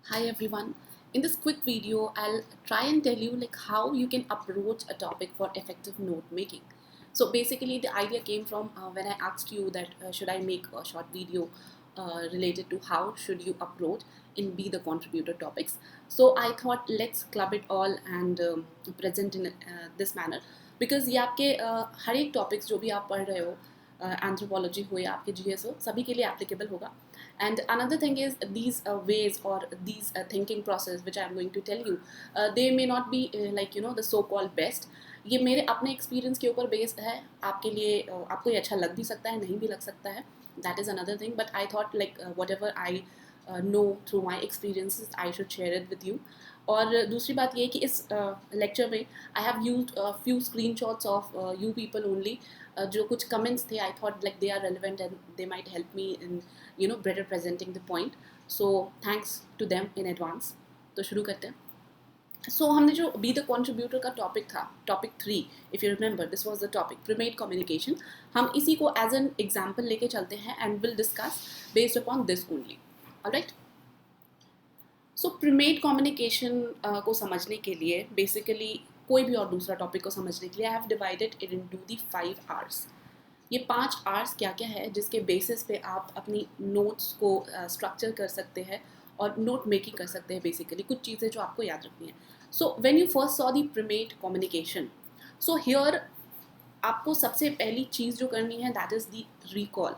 Hi everyone. In this quick video, I'll try and tell you how you can approach a topic for effective note making. So basically, the idea came from when I asked you that should I make a short video related to how should you approach in be the contributor topics. So I thought let's club it all and present in this manner because ये आपके हर एक topics जो भी आप पढ़ रहे हो anthropology हो या आपके जीएस हो सभी के लिए एप्लीकेबल होगा. And another thing is these ways or these thinking process which I'm going to tell you, they may not be the so called best. ये मेरे अपने एक्सपीरियंस के ऊपर बेस्ड है. आपके लिए आपको ये अच्छा लग भी सकता है, नहीं भी लग सकता है. That is another thing, but I thought whatever I know through my experiences I should share it with you. और दूसरी बात ये कि इस लेक्चर में I have used few screenshots of you people only. जो कुछ कमेंट्स थे I thought they are relevant and they might help me in better presenting the point. So thanks to them in advance. तो शुरू करते हैं. So हमने जो be the contributor का टॉपिक था, topic 3, if you remember this was the topic premade communication. हम इसी को एज एन एग्जाम्पल लेके चलते हैं and will discuss based upon this only. Alright. So premade communication को समझने के लिए बेसिकली कोई भी और दूसरा टॉपिक को समझने के लिए I have divided it into the 5 hours. ये 5 आवर्स क्या क्या है जिसके बेसिस पे आप अपनी नोट्स को स्ट्रक्चर कर सकते हैं और नोट मेकिंग कर सकते हैं. बेसिकली कुछ चीज़ें जो आपको याद रखनी है. So when you first saw the premade communication, so here आपको सबसे पहली चीज़ जो करनी है दैट इज़ दी रिकॉल.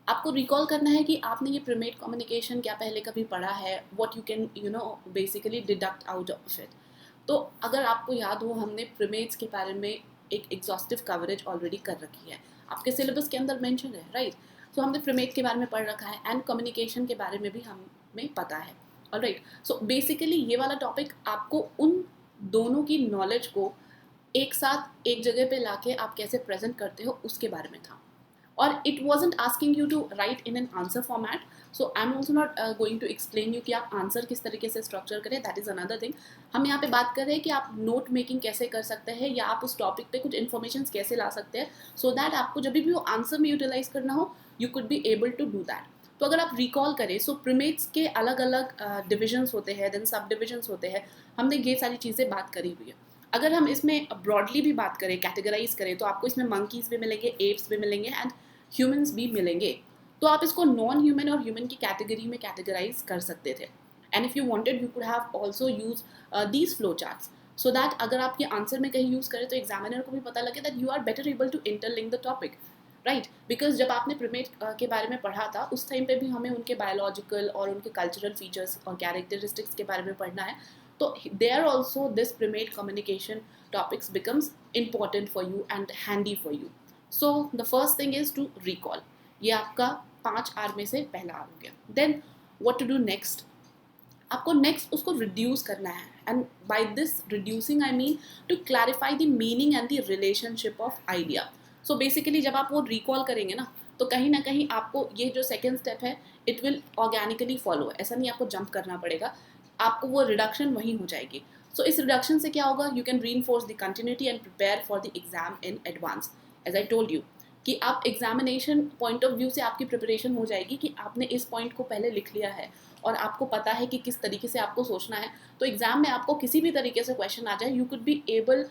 आपको रिकॉल करना है कि आपने ये प्रीमेड कम्युनिकेशन क्या पहले कभी पढ़ा है, what you can basically deduct out of it. तो अगर आपको याद हो हमने प्रीमेड्स के बारे में एक एग्जॉस्टिव कवरेज ऑलरेडी कर रखी है, आपके सिलेबस के अंदर मेंशन है, राइट. सो हमने प्रीमेड के बारे में पढ़ रखा है एंड कम्युनिकेशन के बारे में भी हमें पता है. ऑलराइट. सो बेसिकली ये वाला टॉपिक आपको उन दोनों की नॉलेज को एक साथ एक जगह पे लाके आप कैसे प्रेजेंट करते हो उसके बारे में था. और it wasn't asking you to write in an answer format. So I am also not going to explain you कि आप आंसर किस तरीके से स्ट्रक्चर करें. That is another thing. हम यहाँ पे बात कर रहे हैं कि आप नोट मेकिंग कैसे कर सकते हैं या आप उस टॉपिक पे कुछ इन्फॉर्मेशन कैसे ला सकते हैं सो दैट आपको जब भी वो आंसर में यूटिलाइज करना हो you could be able to do that. तो अगर आप रिकॉल करें सो प्रीमेड्स के अलग अलग डिविजन्स होते हैं, देन सब डिविजन्स होते हैं. हमने ये सारी चीज़ें बात करी हुई है. अगर हम इसमें ब्रॉडली भी बात करें, कैटेगराइज करें, तो आपको इसमें मंकीज भी मिलेंगे, एप्स भी मिलेंगे एंड ह्यूमंस भी मिलेंगे. तो आप इसको नॉन ह्यूमन और ह्यूमन की कैटेगरी में कैटेगराइज कर सकते थे. And if you wanted you could have also use these flow charts so that अगर आप ये आंसर में कहीं यूज़ करें तो एग्जामिनर को भी पता लगे that you are better able to interlink the topic, right. Because जब आपने प्रीमेड के बारे में पढ़ा था उस टाइम पे भी हमें उनके बायोलॉजिकल और उनके कल्चरल फीचर्स और कैरेक्टरिस्टिक्स के बारे में पढ़ना है. तो there also this premed communication topics becomes important for you and handy for you. So the first thing is to recall. ये आपका 5 आर में से पहला आर हो गया. Then what to do next? आपको नेक्स्ट उसको रिड्यूस करना है and by this reducing I mean to clarify the meaning and the relationship of idea. So basically जब आप वो रिकॉल करेंगे तो कहीं ना कहीं आपको ये जो सेकेंड स्टेप है इट विल ऑर्गेनिकली फॉलो. ऐसा नहीं आपको जंप करना पड़ेगा, आपको वो रिडक्शन वहीं हो जाएगी. सो इस रिडक्शन से क्या होगा, you can reinforce the continuity and prepare for the exam in advance. As I told you कि आप एग्जामिनेशन पॉइंट ऑफ व्यू से आपकी प्रिपरेशन हो जाएगी कि आपने इस पॉइंट को पहले लिख लिया है और आपको पता है कि किस तरीके से आपको सोचना है. तो एग्जाम में आपको किसी भी तरीके से क्वेश्चन आ जाए you could be able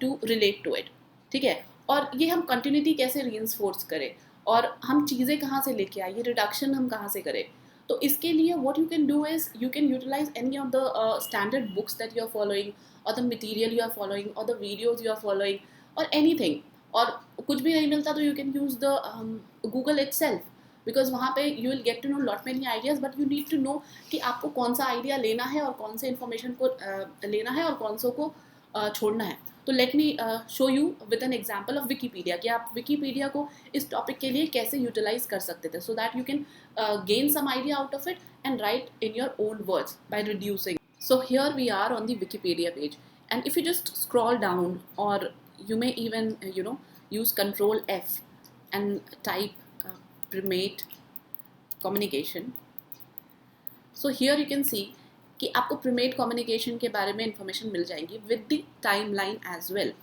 to relate to it. ठीक है. और ये हम कंटिन्यूटी कैसे रीइंफोर्स करें और हम चीज़ें कहाँ से लेके आए, ये रिडक्शन हम कहाँ से करें. तो इसके लिए what you can do is you can utilize any of the standard books that you are following or the material you are following or the videos you are following or anything. और कुछ भी नहीं मिलता तो you can use the Google itself because वहाँ पे you will get to know lot many ideas but you need to know कि आपको कौन सा आइडिया लेना है और कौन से इन्फॉर्मेशन को लेना है और कौन सो को छोड़ना है. तो let me show you with an example of Wikipedia कि आप विकीपीडिया को इस टॉपिक के लिए कैसे यूटिलाइज कर सकते थे सो that you can gain some idea out of it and write in your own words by reducing. So here we are on the Wikipedia page and if you just scroll down or you may even use Control F and type primate communication. So here you can see कि आपको premade communication के बारे में information मिल जाएंगी with the time line as well.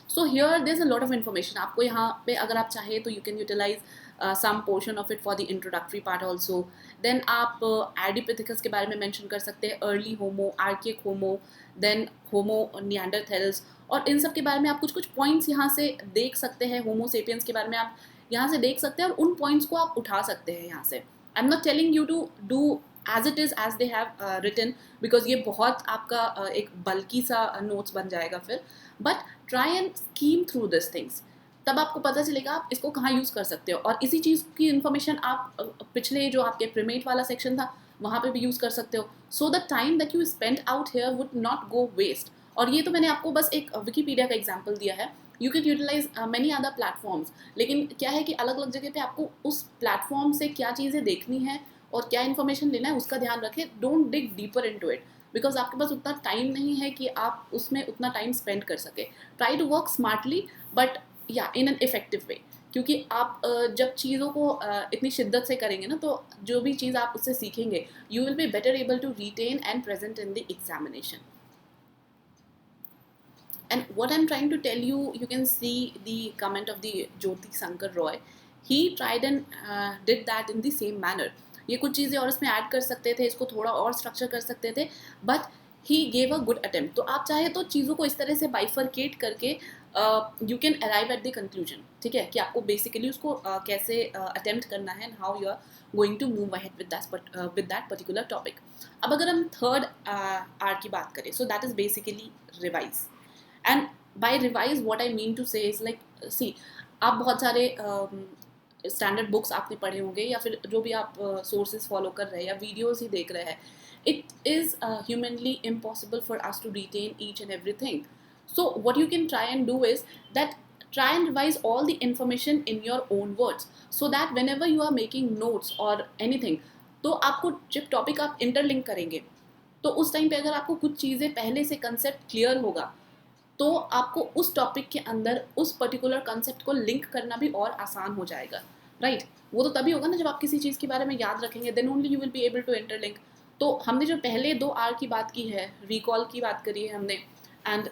So here there is a lot of information. आपको यहाँ पे अगर आप चाहें तो you can utilise some portion of it for the introductory part also. Then आप Ardipithecus के बारे में mention कर सकते हैं, early Homo, archaic Homo, then Homo neanderthals, और इन सब के बारे में आप कुछ कुछ points यहाँ से देख सकते हैं. Homo sapiens के बारे में आप यहाँ से देख सकते हैं और उन points को आप उठा सकते हैं यहाँ से. I'm not telling you to do as it is as they have written, because ये बहुत आपका एक बल्कि सा notes बन जाएगा फिर. But try and scheme through these things. तब आपको पता चलेगा आप इसको कहाँ यूज़ कर सकते हो. और इसी चीज़ की इन्फॉर्मेशन आप पिछले जो आपके प्रीमेट वाला सेक्शन था वहाँ पे भी यूज़ कर सकते हो. So the time that you spend out here would not go waste. और ये तो मैंने आपको बस एक विकीपीडिया का एग्जाम्पल दिया है. You can utilise many other platforms. लेकिन क्या है कि अलग अलग जगह पे आपको उस प्लेटफॉर्म से क्या चीज़ें देखनी है और क्या इन्फॉर्मेशन लेना है उसका ध्यान रखें. Don't dig deeper into it, because आपके पास उतना टाइम नहीं है कि आप उसमें उतना टाइम स्पेंड कर सके. Try to work smartly but yeah in an effective way. क्योंकि आप जब चीज़ों को इतनी शिद्दत से करेंगे ना, तो जो भी चीज़ आप उससे सीखेंगे you will be better able to retain and present in the examination. And what I'm trying to tell you, you can see the comment of the Jyoti Shankar Roy. He tried and did that in the same manner. ये कुछ चीज़ें और इसमें add कर सकते थे, इसको थोड़ा और स्ट्रक्चर कर सकते थे, but he gave a good attempt. तो आप चाहे तो चीज़ों को इस तरह से बाइफरकेट करके you can arrive at the conclusion. ठीक है, कि आपको बेसिकली उसको कैसे अटेम्प्ट करना है and how you are going to move ahead with that particular topic. अब अगर हम थर्ड आर की बात करें, so that is basically revise. And by revise what I mean to say is like, see, आप बहुत सारे स्टैंडर्ड बुक्स आपने पढ़े होंगे या फिर जो भी आप सोर्सेज फॉलो कर रहे हैं या वीडियोस ही देख रहे हैं. It is humanly impossible for us to retain each and everything. So what you can try and do is that try and revise all the information in your own words, so that whenever you are making notes or anything, तो आपको जब topic आप interlink करेंगे तो उस time पे अगर आपको कुछ चीज़ें पहले से कंसेप्ट क्लियर होगा तो आपको उस टॉपिक के अंदर उस पर्टिकुलर कंसेप्ट को लिंक करना भी और आसान हो जाएगा. राइट वो तो तभी होगा ना जब आप किसी चीज़ के बारे में याद रखेंगे, then only you will be able to interlink. तो हमने जो पहले 2 आर की बात की है, रिकॉल की बात करी है हमने, एंड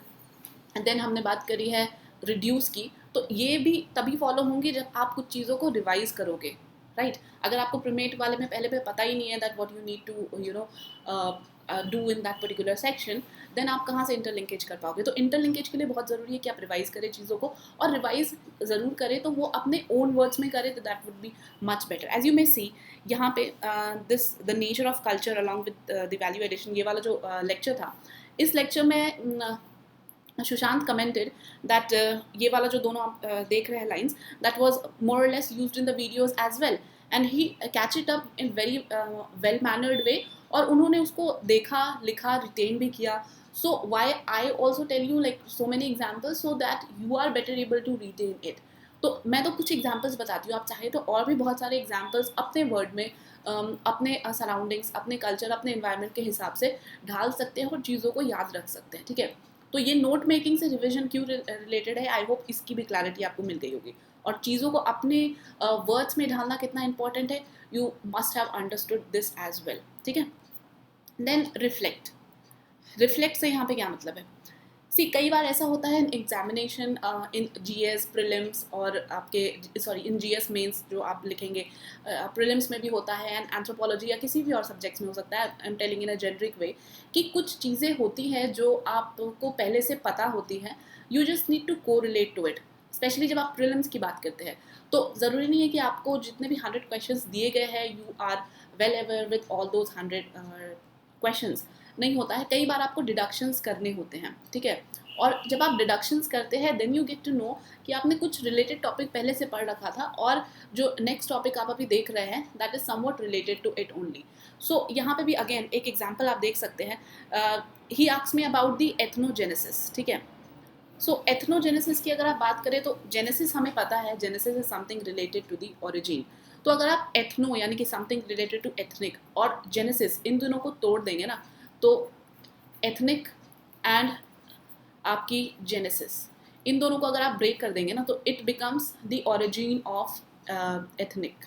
देन हमने बात करी है रिड्यूस की. तो ये भी तभी फॉलो होंगे जब आप कुछ चीज़ों को रिवाइज करोगे. राइट अगर आपको प्रीमेट वाले में पहले पे पता ही नहीं है that what you need to you know do in that particular section, then आप कहाँ से इंटरलिंकेज कर पाओगे. तो इंटरलिंकेज के लिए बहुत ज़रूरी है कि आप रिवाइज करें चीज़ों को, और रिवाइज ज़रूर करें तो वो अपने ओन वर्ड्स में करें, तो that would be much better. As you may see यहाँ पे this the nature of culture along with the value addition, ये वाला जो लेक्चर था, इस लेक्चर में सुशांत कमेंटेड दैट ये वाला जो दोनों आप देख रहे हैं लाइन्स, दैट वॉज मोर और less used in the videos as well, and he catch it up in very well mannered way, और उन्होंने उसको देखा, लिखा, रिटेन भी किया. So why I also tell you like so many examples so that you are better able to retain it. तो मैं तो कुछ एग्जाम्पल्स बताती हूँ, आप चाहे तो और भी बहुत सारे एग्जाम्पल्स अपने वर्ड में अपने सराउंडिंग्स, अपने कल्चर, अपने इन्वायरमेंट के हिसाब से ढाल सकते हैं और चीज़ों को याद रख सकते हैं. ठीक है, तो ये नोट मेकिंग से रिविजन क्यों रिलेटेड है, आई होप इसकी भी क्लैरिटी आपको मिल गई होगी. और चीज़ों को अपने वर्ड्स में ढालना कितना इंपॉर्टेंट है, you must have understood this as well. ठीक है, देन रिफ्लेक्ट. रिफ्लेक्ट से यहाँ पे क्या मतलब है, सी कई बार ऐसा होता है in examination, in GS prelims और आपके सॉरी इन जीएस मेंस जो आप लिखेंगे, प्रीलिम्स में भी होता है, एंड एंथ्रोपोलॉजी या किसी भी और सब्जेक्ट्स में हो सकता है. I am telling in a generic way कि कुछ चीज़ें होती हैं जो आपको पहले से पता होती हैं, यू जस्ट नीड टू को रिलेट टू इट. स्पेशली जब आप प्रीलिम्स की बात करते हैं तो ज़रूरी नहीं है कि आपको जितने भी 100 क्वेश्चंस दिए गए हैं you are well aware with all those 100 questions. नहीं होता है, कई बार आपको डिडक्शंस करने होते हैं. ठीक है, और जब आप डिडक्शंस करते हैं then you get to know कि आपने कुछ रिलेटेड टॉपिक पहले से पढ़ रखा था, और जो नेक्स्ट टॉपिक आप अभी देख रहे हैं that is somewhat related to it only. So यहाँ पे भी अगेन एक एग्जाम्पल आप देख सकते हैं. He asks me about the ethnogenesis. ठीक है, सो एथनोजेनेसिस की अगर आप बात करें तो जेनेसिस हमें पता है, genesis is something related to the origin. तो अगर आप एथनो यानी कि समथिंग रिलेटेड टू एथनिक और जेनेसिस इन दोनों को तोड़ देंगे ना, तो एथनिक एंड आपकी जेनेसिस इन दोनों को अगर आप ब्रेक कर देंगे ना तो it becomes the origin of ethnic.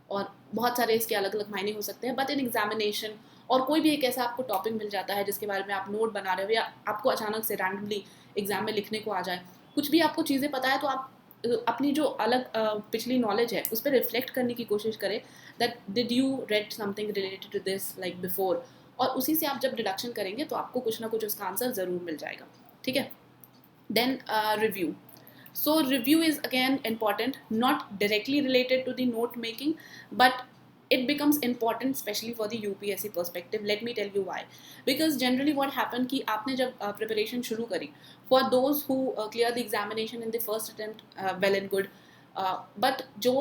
और बहुत सारे इसके अलग अलग मायने हो सकते हैं, बट इन एग्जामिनेशन और कोई भी एक ऐसा आपको टॉपिक मिल जाता है जिसके बारे में आप नोट बना रहे हो या आपको अचानक से रैंडमली एग्जाम में लिखने को आ जाए, कुछ भी आपको चीज़ें पता है तो आप अपनी जो अलग पिछली नॉलेज है उस पर रिफ्लेक्ट करने की कोशिश करें, that did you read something related to this like before, और उसी से आप जब डिडक्शन करेंगे तो आपको कुछ ना कुछ उसका आंसर ज़रूर मिल जाएगा, ठीक है। Then review. So review is again important, not directly related to the note making, but it becomes important especially for the UPSC perspective. Let me tell you why. Because generally what happened कि आपने जब preparation शुरू करी, for those who clear the examination in the first attempt, well and good, but जो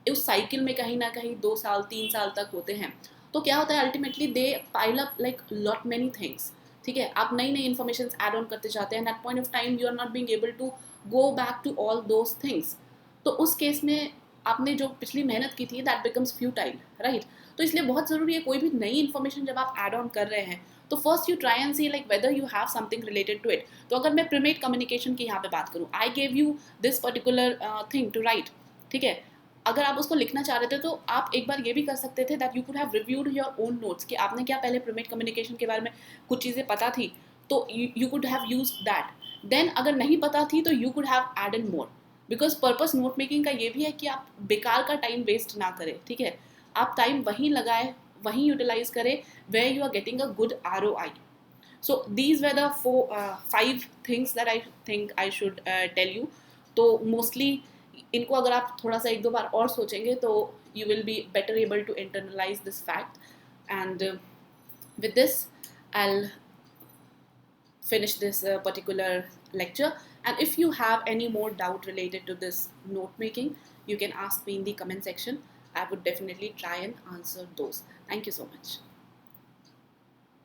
उस cycle में कहीं ना कहीं 2 साल 3 साल तक होते हैं, तो क्या होता है ultimately they pile up like lot many things, ठीक है। आप नई नई इन्फॉर्मेशन ऐड ऑन करते जाते हैं, at point of time you are not being able to go back to all those things. तो उस केस में आपने जो पिछली मेहनत की थी दैट बिकम्स फ्यूटाइल, राइट। तो इसलिए बहुत ज़रूरी है कोई भी नई इन्फॉर्मेशन जब आप ऐड ऑन कर रहे हैं तो first you try and see like whether you have something related to it. तो अगर मैं प्रीमेड कम्युनिकेशन की यहाँ पे बात करूँ, I gave you this particular thing to write, ठीक है। अगर आप उसको लिखना चाह रहे थे तो आप एक बार ये भी कर सकते थे that you could have reviewed your own notes कि आपने क्या पहले प्रीमेड कम्युनिकेशन के बारे में कुछ चीज़ें पता थी, तो you could have use that. Then अगर नहीं पता थी तो you could have added more, because purpose note making का ये भी है कि आप बेकार का टाइम वेस्ट ना करें, ठीक है। आप टाइम वहीं लगाए, वहीं यूटिलाइज करें where you are getting a good ROI. So these were the 5 things that I think I should tell you. तो मोस्टली इनको अगर आप थोड़ा सा एक दो बार और सोचेंगे तो you will be better able to internalize this fact. And with this I'll finish this particular lecture. And if you have any more doubt related to this note making, you can ask me in the comment section. I would definitely try and answer those. Thank you so much.